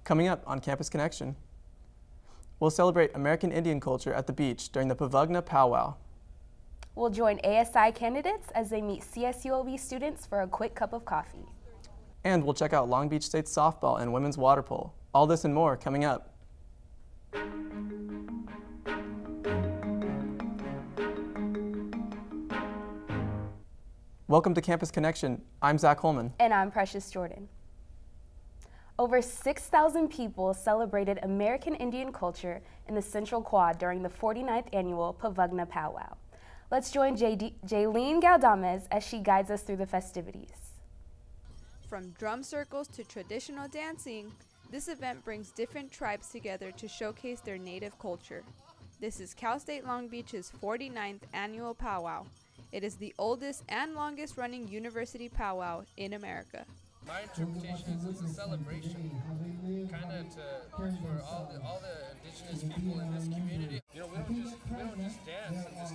Coming up on Campus Connection, we'll celebrate American Indian culture at the beach during the Pavugna Powwow. We'll join ASI candidates as they meet CSULB students for a quick cup of coffee. And we'll check out Long Beach State softball and women's water polo. All this and more coming up. Welcome to Campus Connection. I'm Zack Hollman. And I'm Preshous Jordan. Over 6,000 people celebrated American Indian culture in the Central Quad during the 49th annual Pavugna Powwow. Let's join Jaileene Galdamez as she guides us through the festivities. From drum circles to traditional dancing, this event brings different tribes together to showcase their native culture. This is Cal State Long Beach's 49th annual powwow. It is the oldest and longest running university powwow in America. My interpretation is it's a celebration, kind of for all the indigenous people in this community. You know, we don't just dance and just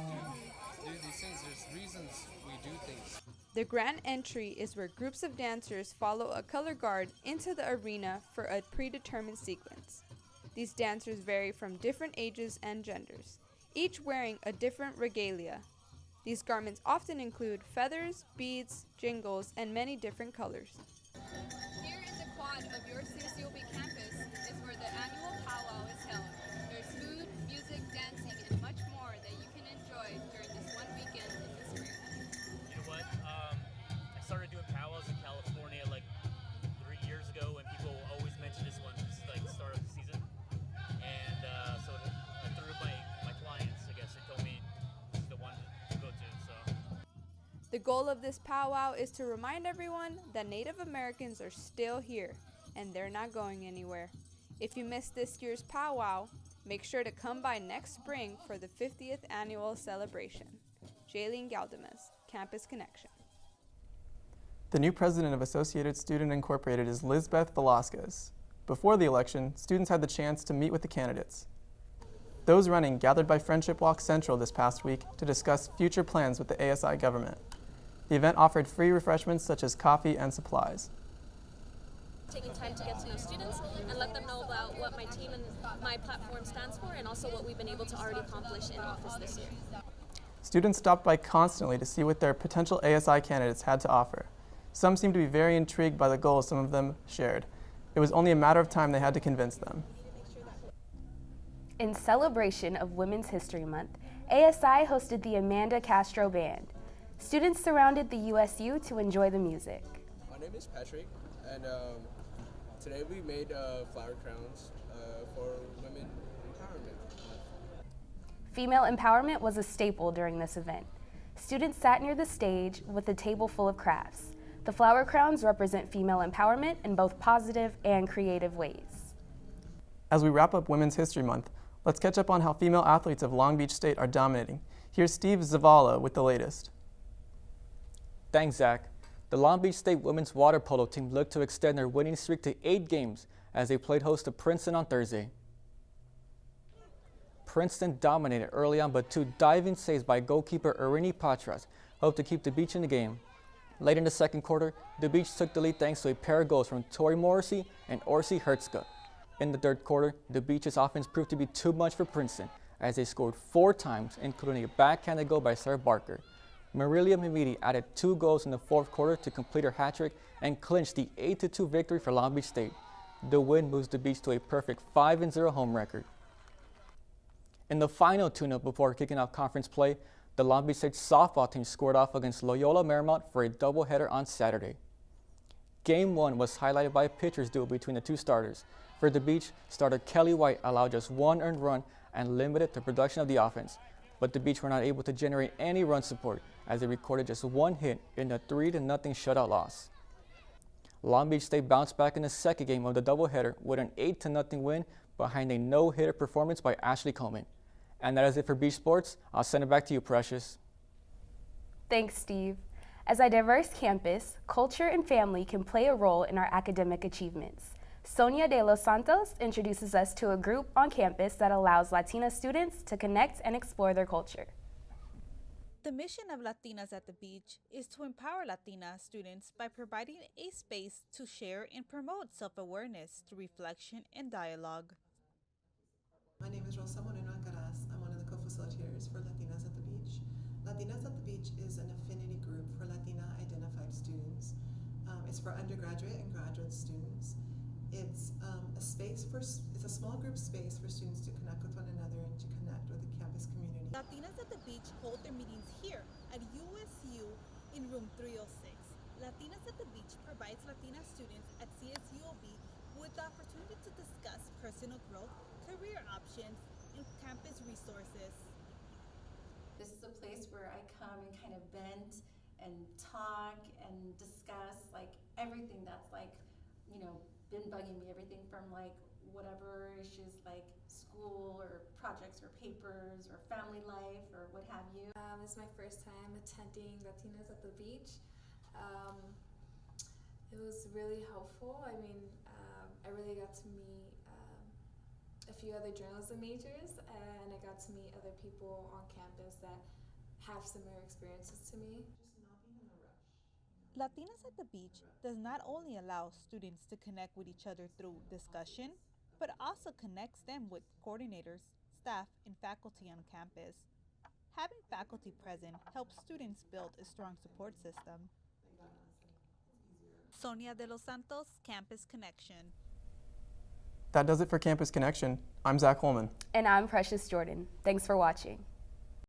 do these things. There's reasons we do things. The grand entry is where groups of dancers follow a color guard into the arena for a predetermined sequence. These dancers vary from different ages and genders, each wearing a different regalia. These garments often include feathers, beads, jingles, and many different colors. Here in the quad of your CSULB campus is where the annual powwow is held. There's food, music, dancing, and much more that you can enjoy during this one weekend in the spring. You know what? I started doing powwows in California like 3 years ago, and people always mention this one, just like the start of the season. And so through my clients, I guess, they told me this is the one to go to. So. The goal of this powwow is to remind everyone that Native Americans are still here, and they're not going anywhere. If you missed this year's powwow, make sure to come by next spring for the 50th annual celebration. Jaileene Galdamez, Campus Connection. The new president of Associated Student Incorporated is Lizbeth Velasquez. Before the election, students had the chance to meet with the candidates. Those running gathered by Friendship Walk Central this past week to discuss future plans with the ASI government. The event offered free refreshments such as coffee and supplies. Taking time to get to know students and let them know about what my team and my platform stands for, and also what we've been able to already accomplish in office this year. Students stopped by constantly to see what their potential ASI candidates had to offer. Some seemed to be very intrigued by the goals some of them shared. It was only a matter of time they had to convince them. In celebration of Women's History Month, ASI hosted the Amanda Castro Band. Students surrounded the USU to enjoy the music. My name is Patrick, and today we made flower crowns for women empowerment. Female empowerment was a staple during this event. Students sat near the stage with a table full of crafts. The flower crowns represent female empowerment in both positive and creative ways. As we wrap up Women's History Month, let's catch up on how female athletes of Long Beach State are dominating. Here's Steve Zavala with the latest. Thanks, Zack. The Long Beach State women's water polo team looked to extend their winning streak to 8 games as they played host to Princeton on Thursday. Princeton dominated early on, but 2 diving saves by goalkeeper Irini Patras helped to keep the Beach in the game. Late in the second quarter, the Beach took the lead thanks to a pair of goals from Tori Morrissey and Orsi Hertzka. In the third quarter, the Beach's offense proved to be too much for Princeton as they scored 4 times, including a backhanded goal by Sarah Barker. Marilia Mimidi added 2 goals in the fourth quarter to complete her hat-trick and clinched the 8-2 victory for Long Beach State. The win moves the Beach to a perfect 5-0 home record. In the final tune-up before kicking off conference play, the Long Beach State softball team scored off against Loyola Marymount for a doubleheader on Saturday. Game 1 was highlighted by a pitcher's duel between the 2 starters. For the Beach, starter Kelly White allowed just 1 earned run and limited the production of the offense. But the Beach were not able to generate any run support as they recorded just 1 hit in a 3-0 shutout loss. Long Beach State bounced back in the second game of the doubleheader with an 8-0 win behind a no-hitter performance by Ashley Coleman. And that is it for Beach Sports. I'll send it back to you, Precious. Thanks, Steve. As a diverse campus, culture and family can play a role in our academic achievements. Sonia de los Santos introduces us to a group on campus that allows Latina students to connect and explore their culture. The mission of Latinas at the Beach is to empower Latina students by providing a space to share and promote self-awareness through reflection and dialogue. My name is Rosa Moreno Alcaraz. I'm one of the co-facilitators for Latinas at the Beach. Latinas at the Beach is an affinity group for Latina identified students. It's for undergraduate and graduate students. It's a small group space for students to connect with one another and to connect with the campus community. Latinas at the Beach hold their meetings here at USU in room 306. Latinas at the Beach provides Latina students at CSULB with the opportunity to discuss personal growth, career options, and campus resources. This is a place where I come and kind of vent and talk and discuss like everything that's like, been bugging me, everything from like whatever issues like school or projects or papers or family life or what have you. This is my first time attending Latinas at the Beach. It was really helpful. I mean, I really got to meet a few other journalism majors, and I got to meet other people on campus that have similar experiences to me. Latinas at the Beach does not only allow students to connect with each other through discussion, but also connects them with coordinators, staff, and faculty on campus. Having faculty present helps students build a strong support system. Sonia de los Santos, Campus Connection. That does it for Campus Connection. I'm Zack Hollman. And I'm Preshous Jordan. Thanks for watching.